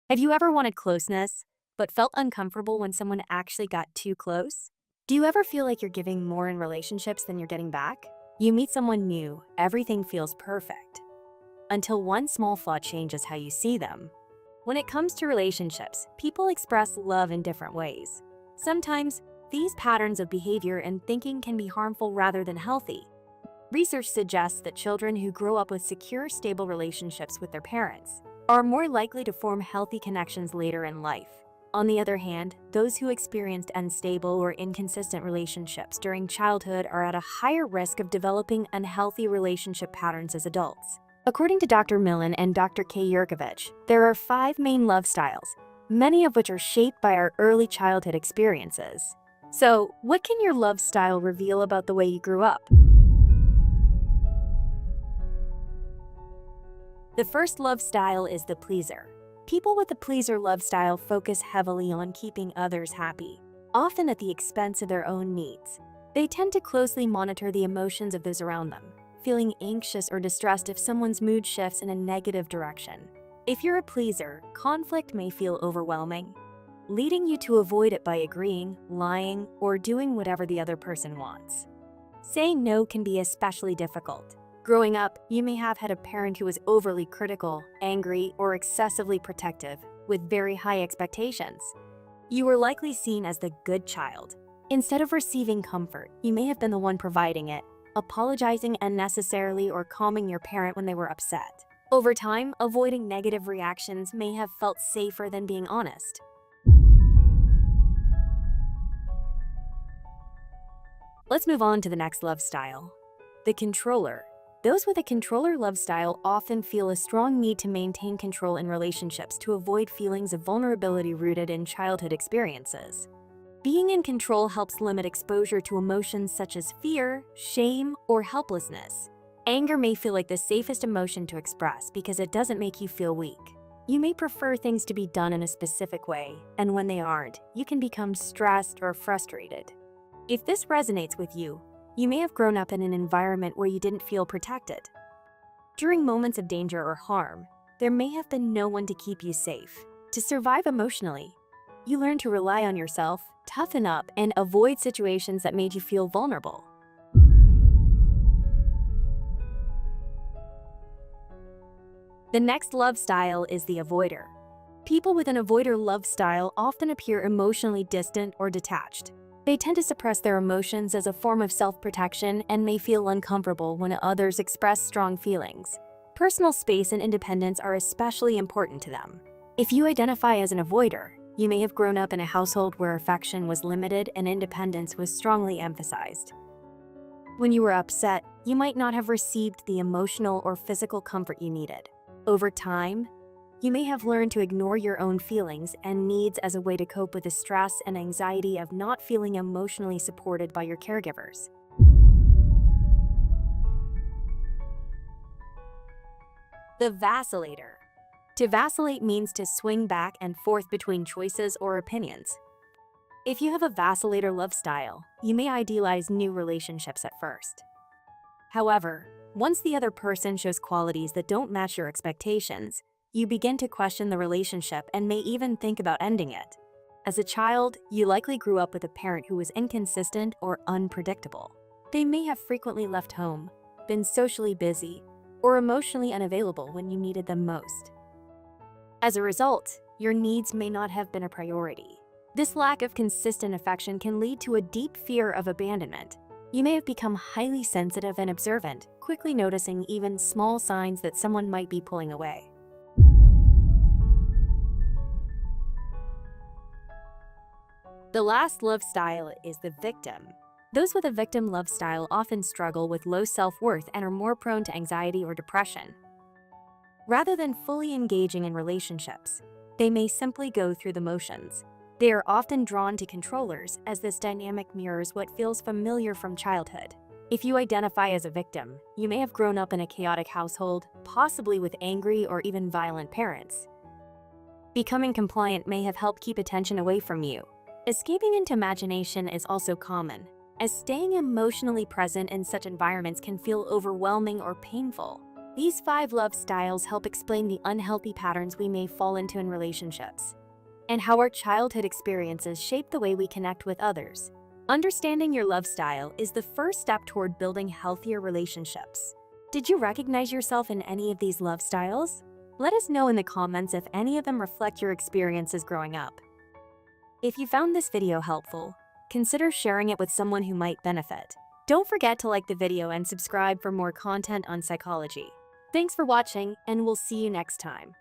Have you ever wanted closeness, but felt uncomfortable when someone actually got too close? Do you ever feel like you're giving more in relationships than you're getting back? You meet someone new, everything feels perfect, until one small flaw changes how you see them. When it comes to relationships, people express love in different ways. Sometimes, these patterns of behavior and thinking can be harmful rather than healthy. Research suggests that children who grow up with secure, stable relationships with their parents are more likely to form healthy connections later in life. On the other hand, those who experienced unstable or inconsistent relationships during childhood are at a higher risk of developing unhealthy relationship patterns as adults. According to Dr. Millen and Dr. K. Yurkovich, there are 5 main love styles, many of which are shaped by our early childhood experiences. So, what can your love style reveal about the way you grew up? The first love style is the pleaser. People with the pleaser love style focus heavily on keeping others happy, often at the expense of their own needs. They tend to closely monitor the emotions of those around them, feeling anxious or distressed if someone's mood shifts in a negative direction. If you're a pleaser, conflict may feel overwhelming, leading you to avoid it by agreeing, lying, or doing whatever the other person wants. Saying no can be especially difficult. Growing up, you may have had a parent who was overly critical, angry, or excessively protective, with very high expectations. You were likely seen as the good child. Instead of receiving comfort, you may have been the one providing it, apologizing unnecessarily or calming your parent when they were upset. Over time, avoiding negative reactions may have felt safer than being honest. Let's move on to the next love style, the controller. Those with a controller love style often feel a strong need to maintain control in relationships to avoid feelings of vulnerability rooted in childhood experiences. Being in control helps limit exposure to emotions such as fear, shame, or helplessness. Anger may feel like the safest emotion to express because it doesn't make you feel weak. You may prefer things to be done in a specific way, and when they aren't, you can become stressed or frustrated. If this resonates with you, you may have grown up in an environment where you didn't feel protected. During moments of danger or harm, there may have been no one to keep you safe. To survive emotionally, you learn to rely on yourself, toughen up, and avoid situations that made you feel vulnerable. The next love style is the avoider. People with an avoider love style often appear emotionally distant or detached. They tend to suppress their emotions as a form of self-protection and may feel uncomfortable when others express strong feelings. Personal space and independence are especially important to them. If you identify as an avoider, you may have grown up in a household where affection was limited and independence was strongly emphasized. When you were upset, you might not have received the emotional or physical comfort you needed. Over time, you may have learned to ignore your own feelings and needs as a way to cope with the stress and anxiety of not feeling emotionally supported by your caregivers. The vacillator. To vacillate means to swing back and forth between choices or opinions. If you have a vacillator love style, you may idealize new relationships at first. However, once the other person shows qualities that don't match your expectations, you begin to question the relationship and may even think about ending it. As a child, you likely grew up with a parent who was inconsistent or unpredictable. They may have frequently left home, been socially busy, or emotionally unavailable when you needed them most. As a result, your needs may not have been a priority. This lack of consistent affection can lead to a deep fear of abandonment. You may have become highly sensitive and observant, quickly noticing even small signs that someone might be pulling away. The last love style is the victim. Those with a victim love style often struggle with low self-worth and are more prone to anxiety or depression. Rather than fully engaging in relationships, they may simply go through the motions. They are often drawn to controllers, as this dynamic mirrors what feels familiar from childhood. If you identify as a victim, you may have grown up in a chaotic household, possibly with angry or even violent parents. Becoming compliant may have helped keep attention away from you. Escaping into imagination is also common, as staying emotionally present in such environments can feel overwhelming or painful. These 5 love styles help explain the unhealthy patterns we may fall into in relationships, and how our childhood experiences shape the way we connect with others. Understanding your love style is the first step toward building healthier relationships. Did you recognize yourself in any of these love styles? Let us know in the comments if any of them reflect your experiences growing up. If you found this video helpful, consider sharing it with someone who might benefit. Don't forget to like the video and subscribe for more content on psychology. Thanks for watching, and we'll see you next time.